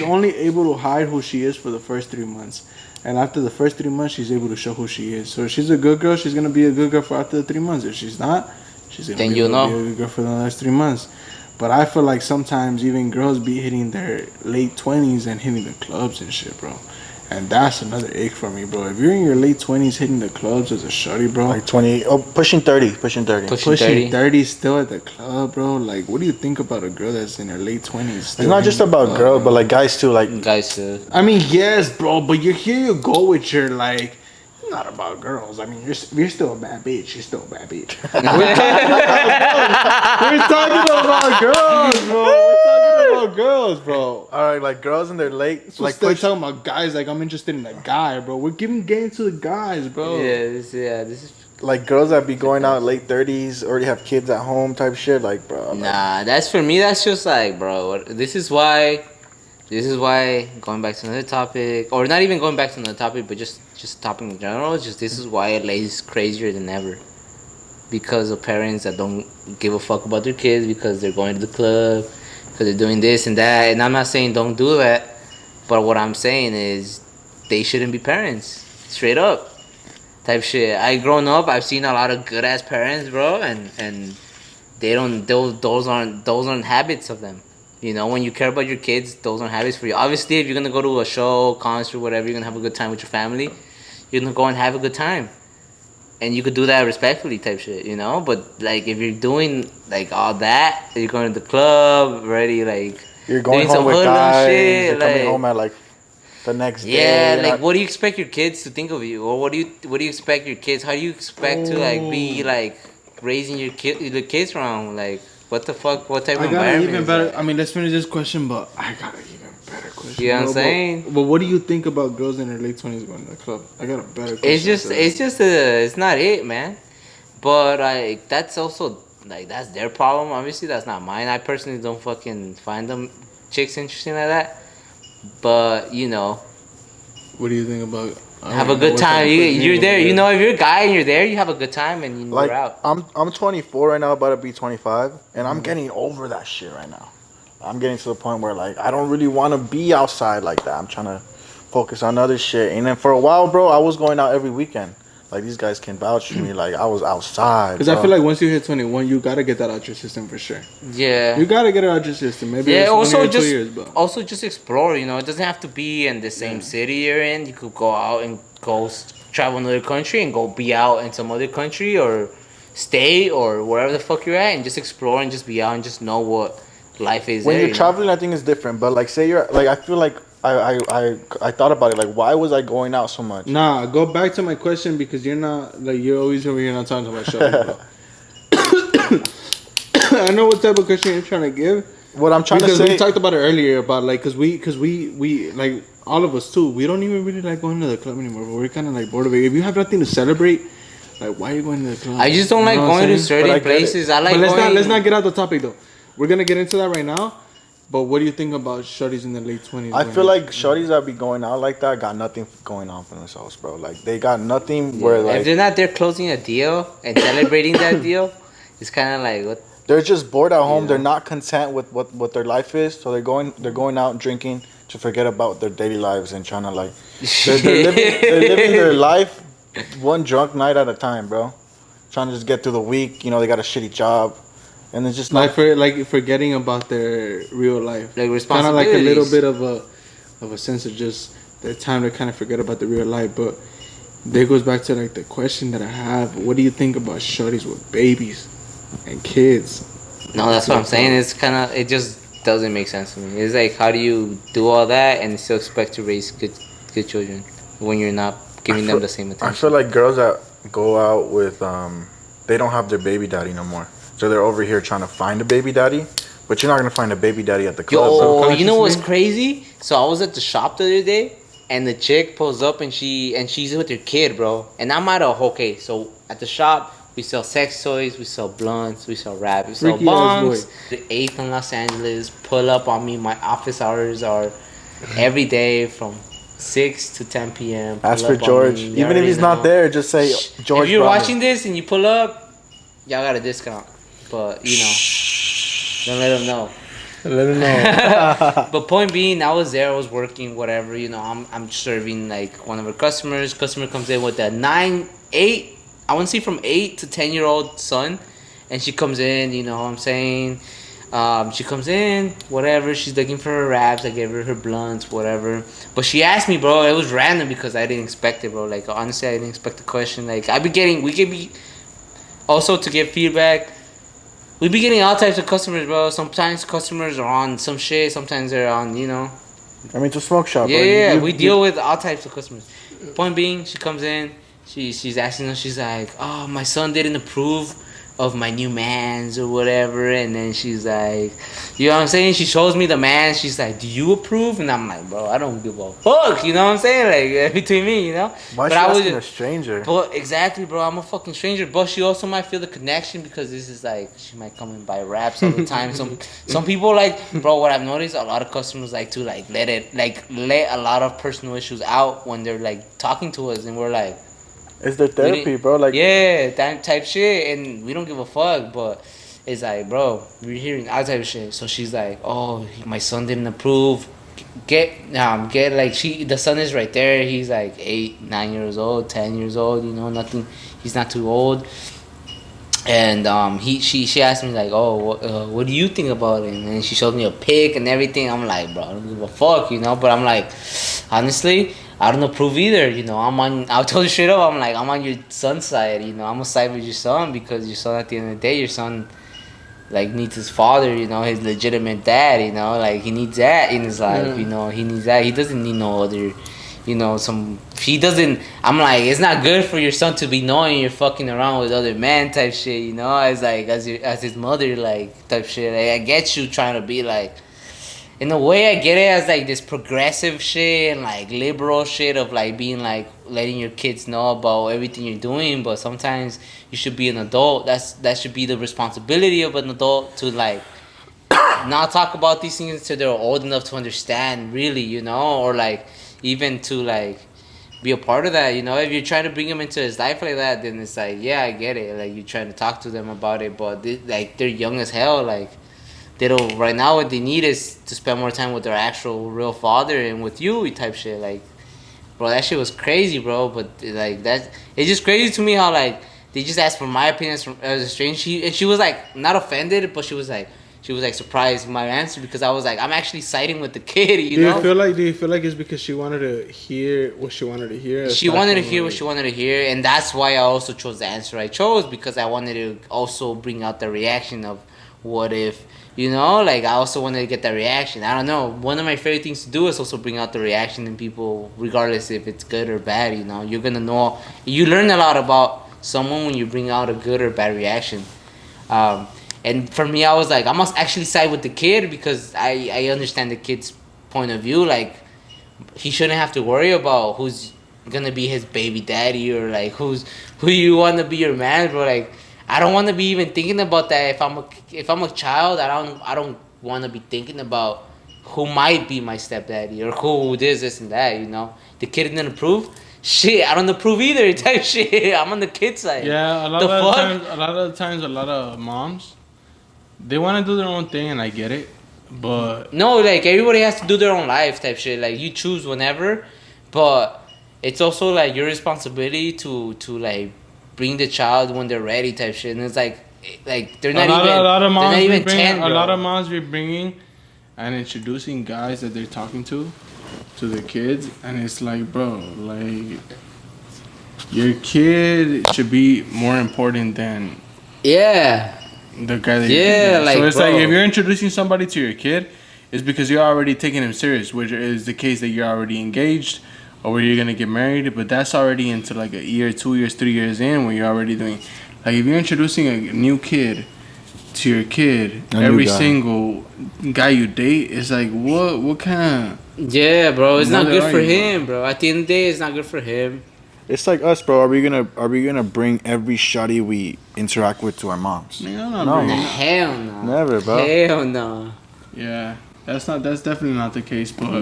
only able to hide who she is for the first 3 months. And after the first 3 months, she's able to show who she is. So if she's a good girl, she's gonna be a good girl for after the 3 months. If she's not, she's gonna then be you'll able to know. be a good girl for the next 3 months. But I feel like sometimes even girls be hitting their late 20s and hitting the clubs and shit, bro. And that's another ick for me, bro. If you're in your late 20s hitting the clubs as a shorty, bro. Like 20, pushing 30, pushing 30. Pushing 30 still at the club, bro. Like, what do you think about a girl that's in her late 20s? It's not just about girls, but like guys too. Like Guys too. I mean, yes, bro, but here you go with your, like, not about girls. I mean, you're still a bad bitch. You're still a bad bitch. We're talking about girls, bro. We're talking about girls, bro. All right, like girls in their late, Like still talking about guys. Like I'm interested in a guy, bro. We're giving game to the guys, bro. This is. Like girls that be going out late 30s, already have kids at home, type shit. Like, bro. Nah, that's for me. That's just like, bro. This is why. Going back to another topic, or not even going back to another topic, but just topic in general. Just this is why LA is crazier than ever. Because of parents that don't give a fuck about their kids, because they're going to the club, because they're doing this and that. And I'm not saying don't do that, but what I'm saying is they shouldn't be parents. Straight up. Type shit. I grown up, I've seen a lot of good ass parents, bro, and they don't those aren't habits of them. You know, when you care about your kids, those aren't habits for you. Obviously, if you're gonna go to a show, concert, whatever, you're gonna have a good time with your family. You're gonna go and have a good time. And you could do that respectfully type shit, you know? But, like, if you're doing, like, all that, you're going to the club, already, like... You're going home with guys, shit, you're coming like, home at, like, the next day. Yeah, like, what do you expect your kids to think of you? Or what do you expect your kids... How do you expect to, like, be, like, raising the kids around? Like, what the fuck? What type of environment even better... that? I mean, let's finish this question, but I got an even better question. You know what I'm saying? But what do you think about girls in their late 20s going to the club? I got a better question. It's not it, man. But, like, that's also, like, that's their problem. Obviously, that's not mine. I personally don't fucking find them chicks interesting like that. But, you know. What do you think about... Have a good time. You're there. You know, if you're a guy and you're there, you have a good time and you're out. I'm 24 right now, about to be 25. And I'm getting over that shit right now. I'm getting to the point where, like, I don't really want to be outside like that. I'm trying to focus on other shit. And then for a while, bro, I was going out every weekend. Like, these guys can vouch for me. Like, I was outside. Because I feel like once you hit 21, you got to get that out your system for sure. Yeah. You got to get it out your system. Maybe it's also 1 year or 2 years, but... Also, just explore, you know. It doesn't have to be in the same city you're in. You could go out and travel another country and go be out in some other country or state or wherever the fuck you're at and just explore and just be out and just know what life is when there, you're traveling, I think it's different. But, like, say you're... Like, I feel like I thought about it. Like, why was I going out so much? Nah, go back to my question because you're not... Like, you're always over here not talking about shows, bro. I know what type of question you're trying to give. What I'm trying to say... Because we talked about it earlier about, like... Because we... Like, all of us, too. We don't even really like going to the club anymore. But we're kind of, like, bored of it. If you have nothing to celebrate... Like, why are you going to the club? I just don't like going to certain places. I like going... Let's not get out the topic, though. We're going to get into that right now. But what do you think about shorties in the late 20s? I feel like shorties that be going out like that got nothing going on for themselves, bro. Like, they got nothing where, like... If they're not there closing a deal and celebrating that deal, it's kind of like, what... They're just bored at home. Yeah. They're not content with what their life is. So they're going out drinking to forget about their daily lives and trying to, like... They're living their life one drunk night at a time, bro. Trying to just get through the week. You know, they got a shitty job. And it's just like forgetting about their real life, like responsibilities. Kind of like a little bit of a sense of just their time to kind of forget about the real life. But there goes back to like the question that I have: what do you think about shorties with babies and kids? No, that's what I'm saying. It's kind of it just doesn't make sense to me. It's like, how do you do all that and still expect to raise good children when you're not giving them the same attention? I feel like girls that go out with they don't have their baby daddy no more. So they're over here trying to find a baby daddy, but you're not gonna find a baby daddy at the club. Yo, you know what's crazy? So I was at the shop the other day, and the chick pulls up, and she's with her kid, bro. And I'm at okay. So at the shop, we sell sex toys, we sell blunts, we sell rap, we sell bongs. The 8th in Los Angeles, pull up on me. My office hours are every day from 6 to 10 p.m. Ask for George. Even if he's not there, just say George. If you're watching this and you pull up, y'all got a discount. But, you know, don't let them know. Let them know. But point being, I was there, I was working, whatever. You know, I'm serving, like, one of our customers. Customer comes in with a 9, 8, I want to say from 8 to 10-year-old son. and she comes in, you know what I'm saying? She comes in, whatever. She's looking for her wraps. I gave her her blunts, whatever. But she asked me, bro. It was random because I didn't expect it, bro. Like honestly, I didn't expect the question. Like we could be also to give feedback. We be getting all types of customers, bro. Sometimes customers are on some shit. Sometimes they're on, you know. I mean, it's a smoke shop. Yeah, we deal with all types of customers. Point being, she comes in. She's asking us. She's like, "Oh, my son didn't approve of my new mans or whatever," and then she's like, you know what I'm saying? She shows me the man. She's like, "Do you approve?" And I'm like, "Bro, I don't give a fuck." You know what I'm saying? Like between me, you know. Why is she asking a stranger? But exactly, bro. I'm a fucking stranger. But she also might feel the connection because this is like she might come and buy wraps all the time. Some people like, bro. What I've noticed, a lot of customers like to like let a lot of personal issues out when they're like talking to us, and we're like. It's their therapy, bro. Like yeah, that type shit, and we don't give a fuck. But it's like, bro, we're hearing that type of shit. So she's like, "Oh, my son didn't approve. Get like the son is right there. He's like 8, 9 years old, 10 years old. You know, nothing. He's not too old." And she asked me like, "Oh, what do you think about it?" And she showed me a pic and everything. I'm like, bro, I don't give a fuck, you know. But I'm like, honestly, I don't approve either, you know. I'll tell you straight up, I'm on your son's side, you know. I'm gonna side with your son because your son, at the end of the day, your son like needs his father, you know, his legitimate dad, you know, like he needs that in his life, you know. He needs that. He doesn't need no other, you know, he doesn't. I'm like, it's not good for your son to be knowing you're fucking around with other men type shit, you know. As like as his mother like type shit. Like, I get you trying to be like. In a way, I get it as like this progressive shit and like liberal shit of like being like letting your kids know about everything you're doing, but sometimes you should be an adult. That should be the responsibility of an adult to like not talk about these things until they're old enough to understand, really, you know, or like even to like be a part of that, you know. If you're trying to bring them into his life like that, then it's like, yeah, I get it. Like you're trying to talk to them about it, but like they're young as hell, like. They don't right now. What they need is to spend more time with their actual real father and with you type shit. Like, bro, that shit was crazy, bro. But like that, it's just crazy to me how like they just asked for my opinion as a stranger. She was like not offended, but she was like surprised with my answer because I was like, I'm actually siding with the kid. You know? Do you feel like it's because she wanted to hear what she wanted to hear? She wanted to hear what she wanted to hear, and that's why I also chose the answer I chose because I wanted to also bring out the reaction of what if. You know, like I also wanted to get that reaction. I don't know. One of my favorite things to do is also bring out the reaction in people, regardless if it's good or bad. You know, you're gonna know. You learn a lot about someone when you bring out a good or bad reaction. And for me, I was like, I must actually side with the kid because I understand the kid's point of view. Like, he shouldn't have to worry about who's gonna be his baby daddy or like who you want to be your man, bro. Like. I don't want to be even thinking about that. If I'm a child, I don't want to be thinking about who might be my stepdaddy or who this and that. You know, the kid didn't approve. Shit, I don't approve either. Type shit. I'm on the kid side. Yeah, a lot of times, a lot of moms, they want to do their own thing, and I get it, but no, like everybody has to do their own life type shit. Like you choose whenever, but it's also like your responsibility to like. Bring the child when they're ready type shit, and it's like they're not even 10, bro. A lot of moms be bringing and introducing guys that they're talking to their kids, and it's like, bro, like your kid should be more important than the guy that you're like, so it's bro. Like if you're introducing somebody to your kid, it's because you're already taking him serious, which is the case that you're already engaged. Or where you're gonna get married, but that's already into like a year, 2 years, 3 years in, where you're already doing, like if you're introducing a new kid to your kid, every single guy you date is like, what kind of? Yeah, bro, it's not good for him, bro. At the end of the day, it's not good for him. It's like us, bro. Are we gonna bring every shawty we interact with to our moms? No, hell no. Never, bro. Hell no. Yeah, that's definitely not the case, but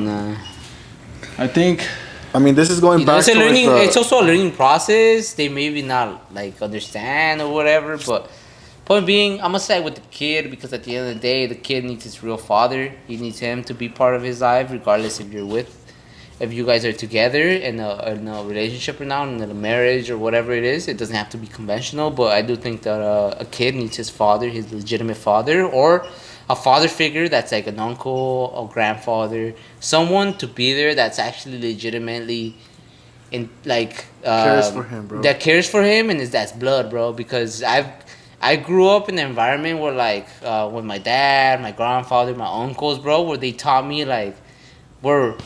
I think. I mean, this is going back to it's also a learning process. They maybe not like understand or whatever, but point being, I'm gonna side with the kid because at the end of the day, the kid needs his real father. He needs him to be part of his life, regardless if you're with. if you guys are together in a relationship or not, in a marriage or whatever it is. It doesn't have to be conventional, but I do think that a kid needs his father, his legitimate father, or a father figure that's like an uncle, a grandfather, someone to be there that's actually legitimately in like cares for him, bro. That cares for him and that's blood, bro. Because I grew up in an environment where like with my dad, my grandfather, my uncles, bro, where they taught me like were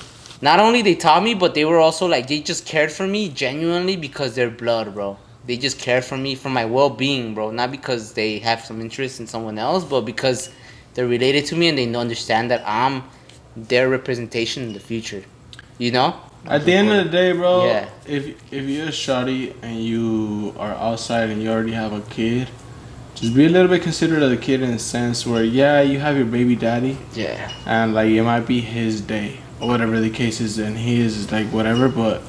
not only they taught me, but they were also like they just cared for me genuinely because they're blood, bro. They just cared for me for my well-being, bro. Not because they have some interest in someone else, but because they're related to me and they understand that I'm their representation in the future. You know? At the end of the day, bro, yeah. if you're a shawty and you are outside and you already have a kid, just be a little bit considerate of the kid in a sense where, yeah, you have your baby daddy. Yeah. And, like, it might be his day or whatever the case is, and he is, like, whatever. But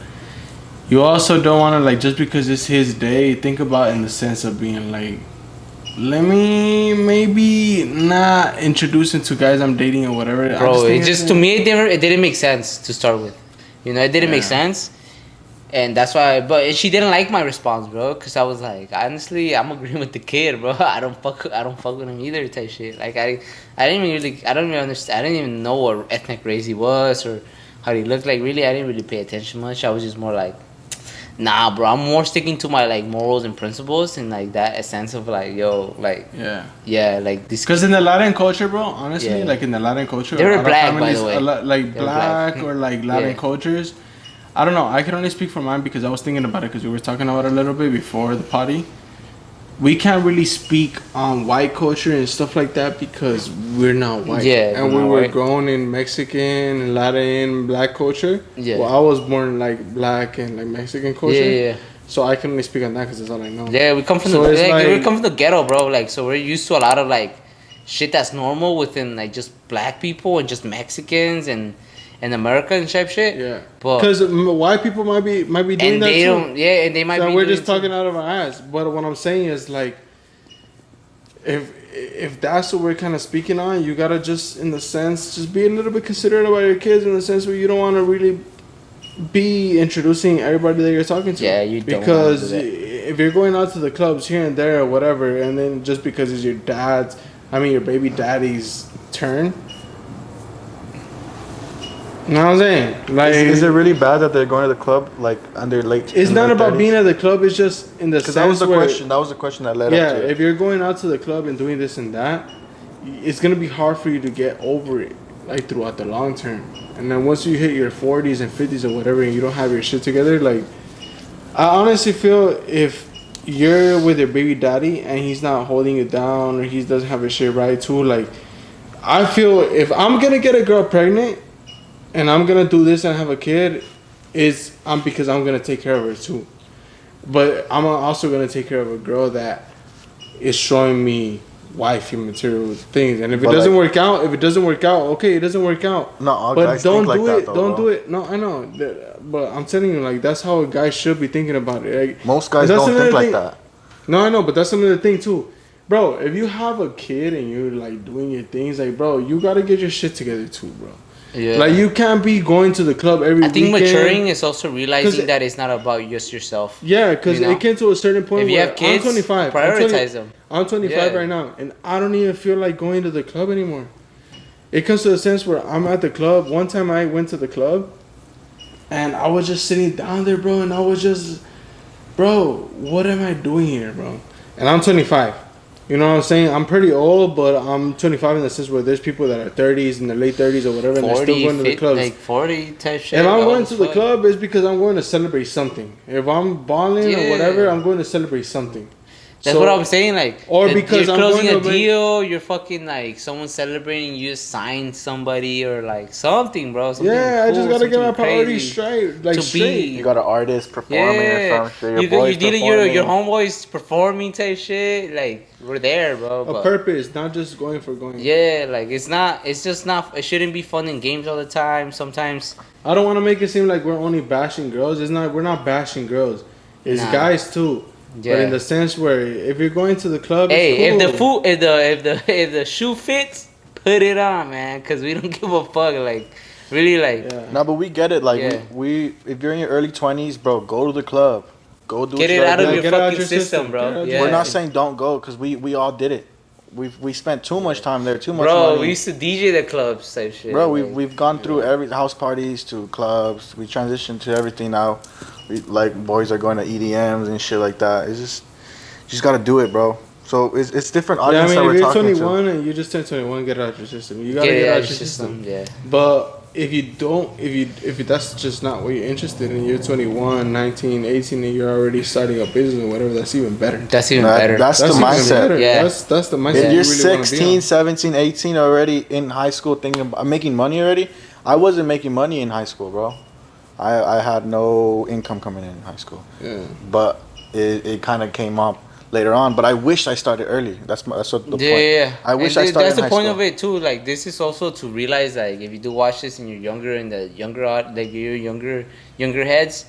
you also don't want to, like, just because it's his day, think about it in the sense of being, like, let me maybe not introduce him to guys I'm dating or whatever. Bro, it just, to me, it didn't make sense to start with. You know, it didn't make sense. And that's why, but she didn't like my response, bro, because I was like, honestly, I'm agreeing with the kid, bro. I don't fuck with him either, type shit. Like I don't even understand. I didn't even know what ethnic race he was or how he looked like. Really, I didn't really pay attention much. I was just more like, nah, bro. I'm more sticking to my like morals and principles and like that sense of like, yo, like, yeah, like this. Because in the Latin culture, bro, honestly, like in the Latin culture, they were black, families, by the way, like black or like Latin cultures. I don't know. I can only speak for mine because I was thinking about it because we were talking about it a little bit before the party. We can't really speak on white culture and stuff like that because we're not white. Yeah, and we were grown in Mexican and Latin black culture. Yeah. Well, I was born like black and like Mexican culture. Yeah. So I can only speak on that because that's all I know. Yeah, we come from we come from the ghetto, bro. Like, so we're used to a lot of like shit that's normal within like just black people and just Mexicans and America and type shit. Yeah. Because white people might be doing and that they too. Don't. Yeah, and they might. So be we're doing just talking out of our ass. But what I'm saying is like, if that's what we're kind of speaking on, you gotta just in the sense just be a little bit considerate about your kids in the sense where you don't want to really be introducing everybody that you're talking to. Yeah, you don't. Because if you're going out to the clubs here and there or whatever, and then just because it's your baby daddy's turn. You know what I'm saying? Like, is it really bad that they're going to the club like on their late? It's not about 30s? Being at the club. It's just in the sense that was the question. That was the question that led up to it. Yeah, if you're going out to the club and doing this and that, it's gonna be hard for you to get over it, like throughout the long term. And then once you hit your 40s and 50s or whatever, and you don't have your shit together, like, I honestly feel if you're with your baby daddy and he's not holding you down or he doesn't have his shit right too, like, I feel if I'm gonna get a girl pregnant. And I'm gonna do this and have a kid, because I'm gonna take care of her too. But I'm also gonna take care of a girl that is showing me wifey material things. And if it doesn't work out, okay, it doesn't work out. No, all guys think like that, though, don't do it. No, I know, but I'm telling you, like that's how a guy should be thinking about it. Like, most guys don't think like that. No, I know, but that's another thing too. Bro, if you have a kid and you're like doing your things, like bro, you gotta get your shit together too, bro. Yeah. Like you can't be going to the club every weekend. I think maturing is also realizing that it's not about just yourself. Yeah, because it came to a certain point if you have kids, I'm 25. Prioritize them. I'm 25 right now, and I don't even feel like going to the club anymore. It comes to a sense where I'm at the club. One time I went to the club, and I was just sitting down there, bro, and I was just, bro, what am I doing here, bro? And I'm 25. You know what I'm saying? I'm pretty old, but I'm 25 in the sense where there's people that are 30s, in their late 30s or whatever, 40, and they're still going to the clubs. Like 40 type shit. If I'm going to the club, it's because I'm going to celebrate something. If I'm balling or whatever, I'm going to celebrate something. That's what I'm saying, like, or because you're I'm closing a deal, you're fucking like someone celebrating, you just signed somebody or like something, bro. Something I just gotta get my priorities straight, like straight. You got an artist performing or something. Your homeboys performing type shit. Like we're there, bro. A purpose, not just going for going. Yeah, like it's just not. It shouldn't be fun and games all the time. Sometimes I don't want to make it seem like we're only bashing girls. It's not. We're not bashing girls. It's guys too. Yeah. But in the sense where if you're going to the club, it's cool. if the shoe fits, put it on, man. Cause we don't give a fuck. Like Really, like. Yeah. No, but we get it. Like Yeah. we if you're in your early 20s, bro, go to the club. Go do Get what it you out gotta of do. your fucking system, bro. Yeah. We're not saying don't go because we all did it. We spent too much time there, too much Bro, money. we used to DJ the clubs type shit. Bro, like, we've gone through every house parties to clubs. We transitioned to everything now. We like boys are going to EDMs and shit like that. It's just gotta do it, bro. So it's different Yeah, I audience mean, that if we're you're talking 21 to. and you just turned 21, get it out your system. You gotta get get it it out out your system. Yeah. But if you don't, if that's just not what you're interested in, you're 21, 19, 18, and you're already starting a business or whatever, that's even better. That's even better. That's the even mindset. better. Yeah. That's the mindset. If you you're really wanna be 16, on. 17, 18 already in high school thinking about making money already, I wasn't making money in high school, bro. I had no income coming in high school. Yeah. But it kind of came up later on. But I wish I started early. That's what the point. Yeah. I wish And I started that's the in high point school. of it too. Like this is also to realize like if you do watch this and you're younger and the younger heads,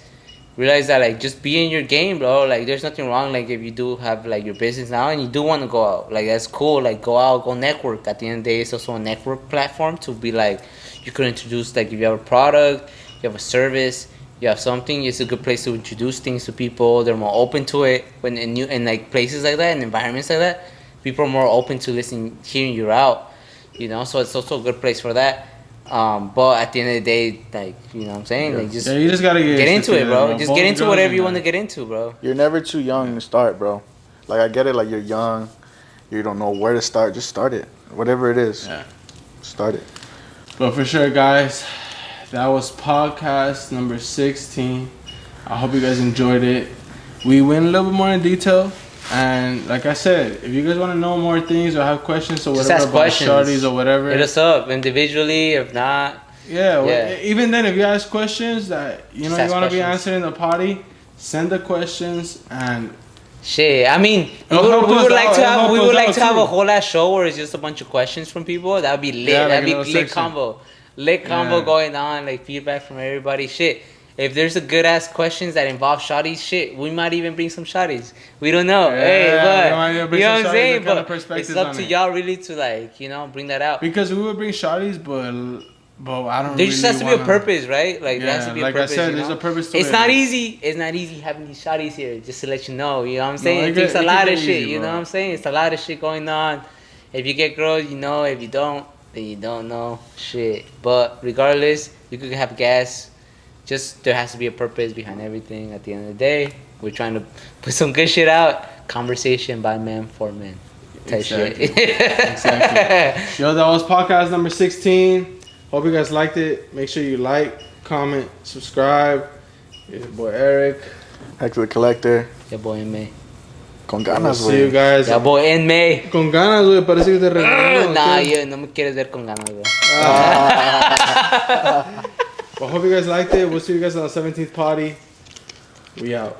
realize that like just be in your game, bro. Like there's nothing wrong. Like if you do have like your business now and you do want to go out, like that's cool. Like go out, go network. At the end of the day, it's also a network platform to be like you could introduce like if you have a product, you have a service. You have something. It's a good place to introduce things to people. They're more open to it when in like places like that and environments like that. People are more open to listening, hearing you out. You know, so it's also a good place for that. But at the end of the day, like you know what I'm saying, like just You just gotta get into it, bro. Just Both get into girls whatever and you guys. want to get into, bro. You're never too young to start, bro. Like I get it. Like you're young, you don't know where to start. Just start it. Whatever it is, start it. But for sure, guys, that was podcast number 16. I hope you guys enjoyed it. We went a little bit more in detail. And like I said, if you guys want to know more things or have questions or Just whatever ask about questions. shorties or whatever. Hit us up individually. If not, Yeah, well, Yeah. even then, if you ask questions that you Just know ask you want to be questions. answered in the potty, send the questions and shit. I mean, we It'll help would us like out. to It'll have help we us would like out to have too. a whole ass show where it's just a bunch of questions from people. That'd be lit. Yeah, like That'd be a little lit section. combo. Lit combo Yeah. going on, like feedback from everybody. Shit. If there's a good ass questions that involve shotties, shit, we might even bring some shotties. We don't know. Yeah, Hey, we might but even bring you know some what I'm shotties saying? and kind of But it's perspectives up on to it. y'all really to like, you know, bring that out. because we would bring shorties, but I don't. There really just has to be a purpose, right? Like there has to be a like purpose. I said, you there's know? a purpose to It's it. not easy. It's not easy having these shotties here. Just to let you know, you know what I'm saying? it It takes could- a it lot could of get shit. easy, You know bro. what I'm saying? It's a lot of shit going on. If you get girls, you know. If you don't, then you don't know. Shit. But regardless, you could have gas. Just there has to be a purpose behind everything. At the end of the day, we're trying to put some good shit out. Conversation by men for men. Type Exactly. shit. Exactly. Yo, that was podcast number 16. Hope you guys liked it. Make sure you like, comment, subscribe. It's your boy Eric. Hex the Collector. Ya boy en May. Con We'll ganas, see you güey. guys. Ya boy en May. Con ganas, güey. Parece que te regañó. Nah, yo no me quieres ver con ganas, bro. Well, hope you guys liked it. We'll see you guys on the 17th party. We out.